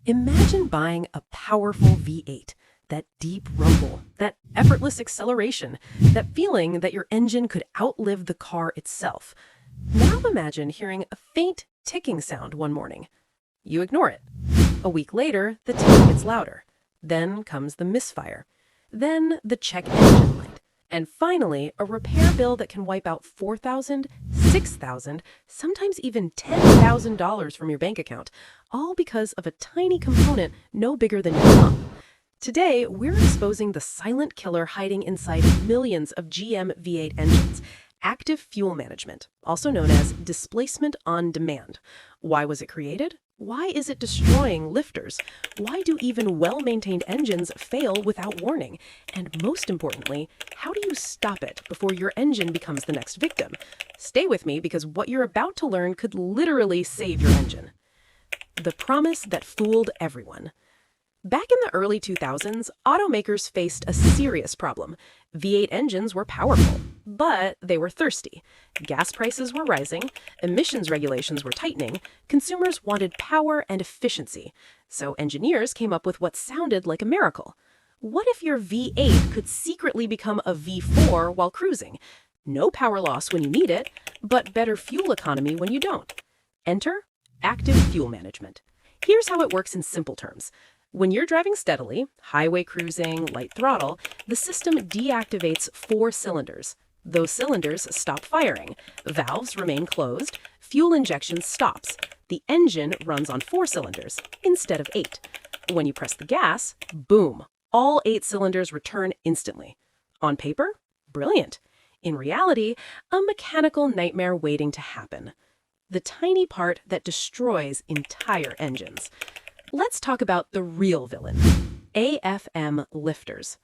Imagine buying a powerful V8, that deep rumble, that effortless acceleration, that feeling that your engine could outlive the car itself. Now imagine hearing a faint ticking sound one morning. You ignore it. A week later, the tick gets louder. Then comes the misfire. Then the check engine light. And finally, a repair bill that can wipe out $4,000, $6,000, sometimes even $10,000 from your bank account, all because of a tiny component no bigger than your thumb. Today, we're exposing the silent killer hiding inside millions of GM V8 engines: active fuel management, also known as displacement on demand. Why was it created? Why is it destroying lifters? Why do even well-maintained engines fail without warning? And most importantly, how do you stop it before your engine becomes the next victim? Stay with me, because what you're about to learn could literally save your engine. The promise that fooled everyone. Back in the early 2000s, automakers faced a serious problem. V8 engines were powerful, but they were thirsty. Gas prices were rising, emissions regulations were tightening, consumers wanted power and efficiency. So engineers came up with what sounded like a miracle. What if your V8 could secretly become a V4 while cruising? No power loss when you need it, but better fuel economy when you don't. Enter active fuel management. Here's how it works in simple terms. When you're driving steadily, highway cruising, light throttle, the system deactivates 4 cylinders. Those cylinders stop firing, valves remain closed, fuel injection stops. The engine runs on 4 cylinders instead of 8. When you press the gas, boom, all 8 cylinders return instantly. On paper, brilliant. In reality, a mechanical nightmare waiting to happen. The tiny part that destroys entire engines. Let's talk about the real villain: AFM lifters.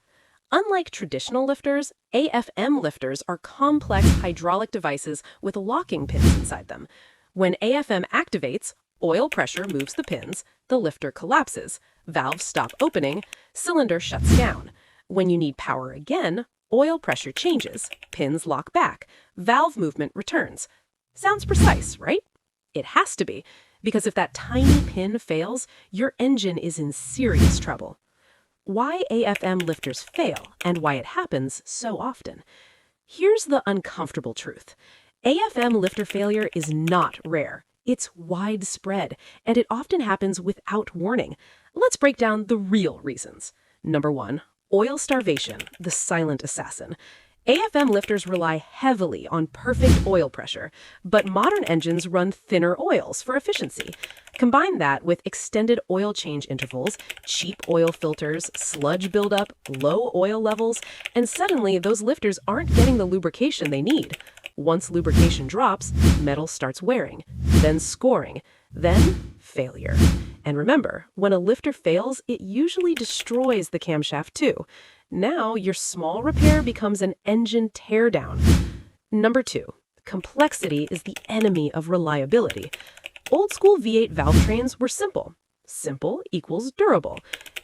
Unlike traditional lifters, AFM lifters are complex hydraulic devices with locking pins inside them. When AFM activates, oil pressure moves the pins, the lifter collapses, valves stop opening, cylinder shuts down. When you need power again, oil pressure changes, pins lock back, valve movement returns. Sounds precise, right? It has to be, because if that tiny pin fails, your engine is in serious trouble. Why AFM lifters fail and why it happens so often. Here's the uncomfortable truth. AFM lifter failure is not rare. It's widespread, and it often happens without warning. Let's break down the real reasons. Number 1, oil starvation, the silent assassin. AFM lifters rely heavily on perfect oil pressure, but modern engines run thinner oils for efficiency. Combine that with extended oil change intervals, cheap oil filters, sludge buildup, low oil levels, and suddenly those lifters aren't getting the lubrication they need. Once lubrication drops, metal starts wearing, then scoring, then failure. And remember, when a lifter fails, it usually destroys the camshaft too. Now, your small repair becomes an engine teardown. Number 2, complexity is the enemy of reliability. Old-school V8 valve trains were simple. Simple equals durable.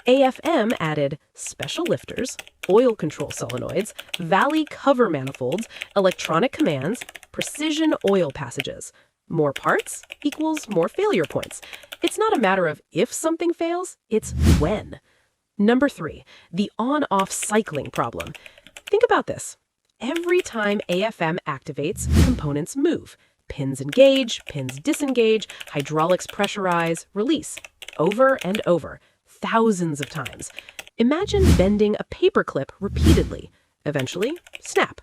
AFM added special lifters, oil control solenoids, valley cover manifolds, electronic commands, precision oil passages. More parts equals more failure points. It's not a matter of if something fails, it's when. Number 3, the on-off cycling problem. Think about this. Every time AFM activates, components move. Pins engage, pins disengage, hydraulics pressurize, release. Over and over, thousands of times. Imagine bending a paperclip repeatedly. Eventually, snap.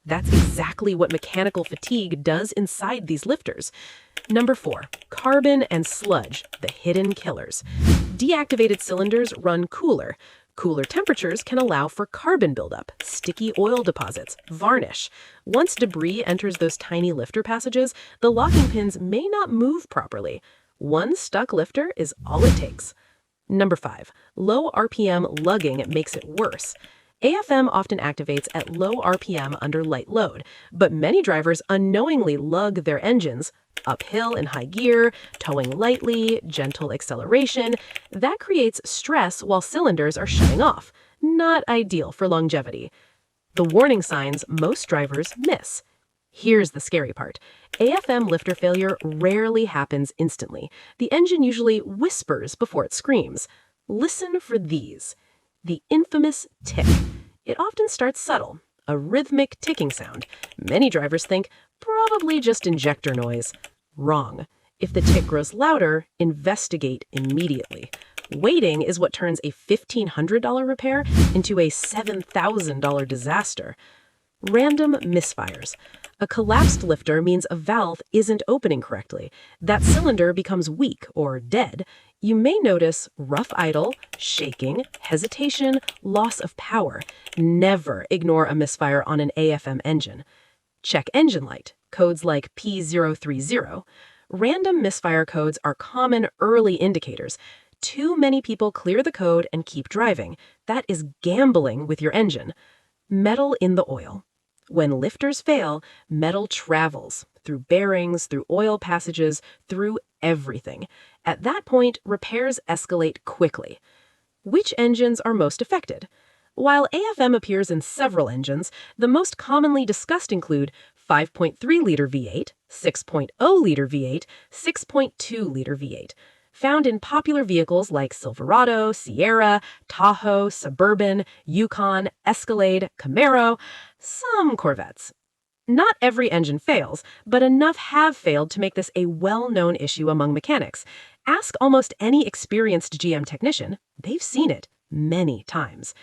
That's exactly what mechanical fatigue does inside these lifters. Number 4, carbon and sludge, the hidden killers. Deactivated cylinders run cooler. Cooler temperatures can allow for carbon buildup, sticky oil deposits, varnish. Once debris enters those tiny lifter passages, the locking pins may not move properly. One stuck lifter is all it takes. Number 5, low RPM lugging makes it worse. AFM often activates at low RPM under light load, but many drivers unknowingly lug their engines uphill in high gear, towing lightly, gentle acceleration. That creates stress while cylinders are shutting off. Not ideal for longevity. The warning signs most drivers miss. Here's the scary part. AFM lifter failure rarely happens instantly. The engine usually whispers before it screams. Listen for these. The infamous tick. It often starts subtle, a rhythmic ticking sound. Many drivers think, probably just injector noise. Wrong. If the tick grows louder, investigate immediately. Waiting is what turns a $1,500 repair into a $7,000 disaster. Random misfires. A collapsed lifter means a valve isn't opening correctly. That cylinder becomes weak or dead. You may notice rough idle, shaking, hesitation, loss of power. Never ignore a misfire on an AFM engine. Check engine light, codes like P030. Random misfire codes are common early indicators. Too many people clear the code and keep driving. That is gambling with your engine. Metal in the oil. When lifters fail, metal travels through bearings, through oil passages, through everything. At that point, repairs escalate quickly. Which engines are most affected? While AFM appears in several engines, the most commonly discussed include 5.3-liter V8, 6.0-liter V8, 6.2-liter V8. Found in popular vehicles like Silverado, Sierra, Tahoe, Suburban, Yukon, Escalade, Camaro, some Corvettes. Not every engine fails, but enough have failed to make this a well-known issue among mechanics. Ask almost any experienced GM technician, they've seen it many times.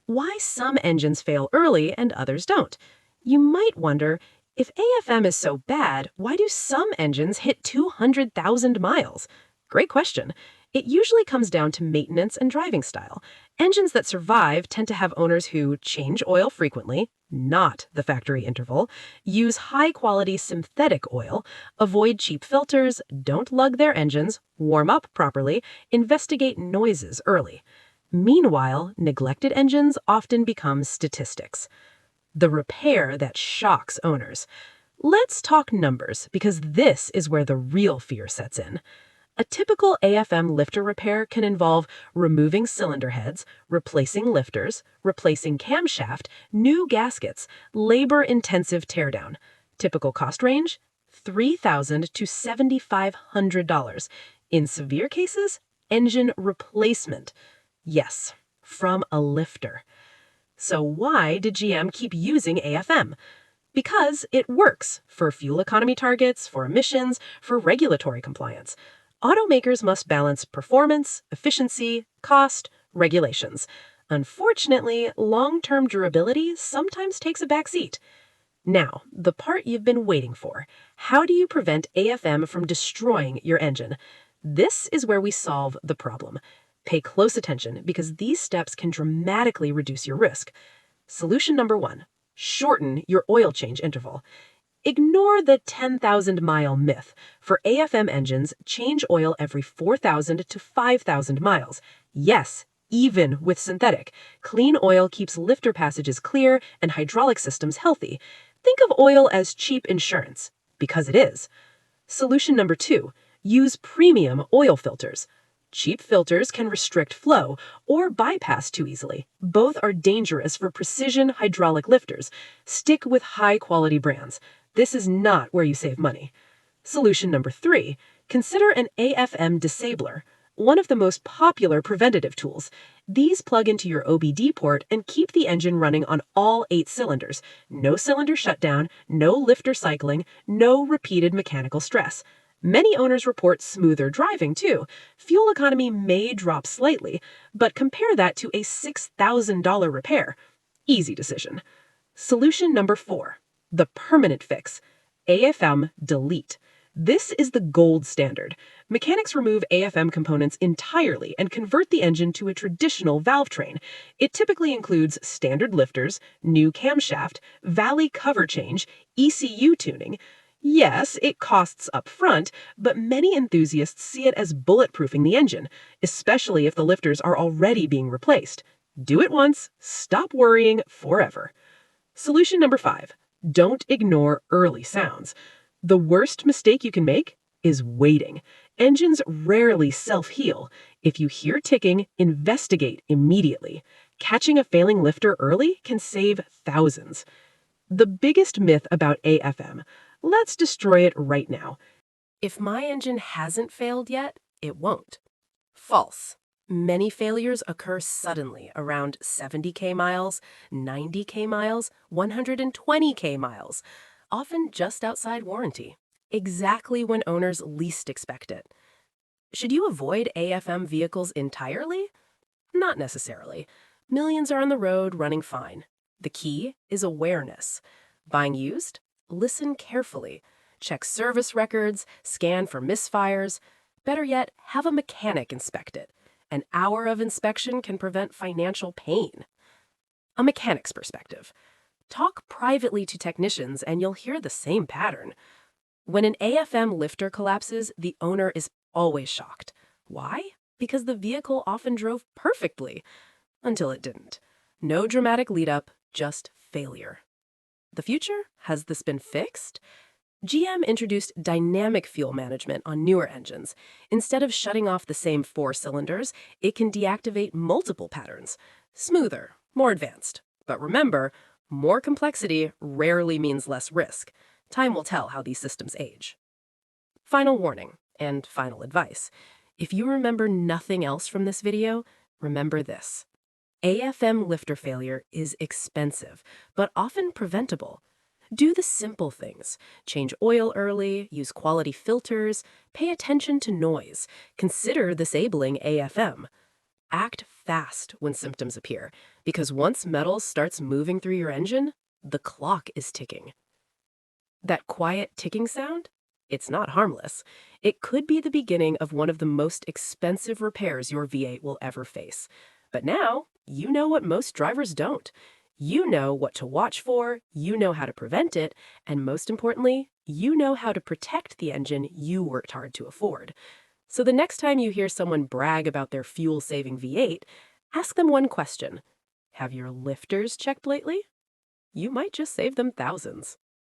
Why some engines fail early and others don't? You might wonder, if AFM is so bad, why do some engines hit 200,000 miles? Great question. It usually comes down to maintenance and driving style. Engines that survive tend to have owners who change oil frequently, not the factory interval, use high-quality synthetic oil, avoid cheap filters, don't lug their engines, warm up properly, investigate noises early. Meanwhile, neglected engines often become statistics. The repair that shocks owners. Let's talk numbers, because this is where the real fear sets in. A typical AFM lifter repair can involve removing cylinder heads, replacing lifters, replacing camshaft, new gaskets, labor-intensive teardown. Typical cost range? $3,000 to $7,500. In severe cases, engine replacement. Yes, from a lifter. So why did GM keep using AFM? Because it works for fuel economy targets, for emissions, for regulatory compliance. Automakers must balance performance, efficiency, cost, regulations. Unfortunately, long-term durability sometimes takes a backseat. Now, the part you've been waiting for. How do you prevent AFM from destroying your engine? This is where we solve the problem. Pay close attention because these steps can dramatically reduce your risk. Solution number 1. Shorten your oil change interval. Ignore the 10,000-mile myth. For AFM engines, change oil every 4,000 to 5,000 miles. Yes, even with synthetic. Clean oil keeps lifter passages clear and hydraulic systems healthy. Think of oil as cheap insurance, because it is. Solution number 2. Use premium oil filters. Cheap filters can restrict flow or bypass too easily. Both are dangerous for precision hydraulic lifters. Stick with high-quality brands. This is not where you save money. Solution number 3. Consider an AFM disabler, one of the most popular preventative tools. These plug into your OBD port and keep the engine running on all 8 cylinders. No cylinder shutdown, no lifter cycling, no repeated mechanical stress. Many owners report smoother driving, too. Fuel economy may drop slightly, but compare that to a $6,000 repair. Easy decision. Solution number 4. The permanent fix. AFM delete. This is the gold standard. Mechanics remove AFM components entirely and convert the engine to a traditional valve train. It typically includes standard lifters, new camshaft, valley cover change, ECU tuning. Yes, it costs up front, but many enthusiasts see it as bulletproofing the engine, especially if the lifters are already being replaced. Do it once, stop worrying forever. Solution number 5. Don't ignore early sounds. The worst mistake you can make is waiting. Engines rarely self-heal. If you hear ticking, investigate immediately. Catching a failing lifter early can save thousands. The biggest myth about AFM. Let's destroy it right now. If my engine hasn't failed yet, it won't. False. Many failures occur suddenly around 70K miles, 90K miles, 120K miles, often just outside warranty, exactly when owners least expect it. Should you avoid AFM vehicles entirely? Not necessarily. Millions are on the road running fine. The key is awareness. Buying used? Listen carefully. Check service records, scan for misfires. Better yet, have a mechanic inspect it. An hour of inspection can prevent financial pain. A mechanic's perspective. Talk privately to technicians and you'll hear the same pattern. When an AFM lifter collapses, the owner is always shocked. Why? Because the vehicle often drove perfectly, until it didn't. No dramatic lead-up, just failure. The future? Has this been fixed? GM introduced dynamic fuel management on newer engines. Instead of shutting off the same 4 cylinders, it can deactivate multiple patterns. Smoother, more advanced. But remember, more complexity rarely means less risk. Time will tell how these systems age. Final warning and final advice. If you remember nothing else from this video, remember this. AFM lifter failure is expensive, but often preventable. Do the simple things. Change oil early, use quality filters, pay attention to noise, consider disabling AFM. Act fast when symptoms appear, because once metal starts moving through your engine, the clock is ticking. That quiet ticking sound? It's not harmless. It could be the beginning of one of the most expensive repairs your V8 will ever face. But now, you know what most drivers don't. You know what to watch for, you know how to prevent it, and most importantly, you know how to protect the engine you worked hard to afford. So the next time you hear someone brag about their fuel-saving V8, ask them one question. Have your lifters checked lately? You might just save them thousands.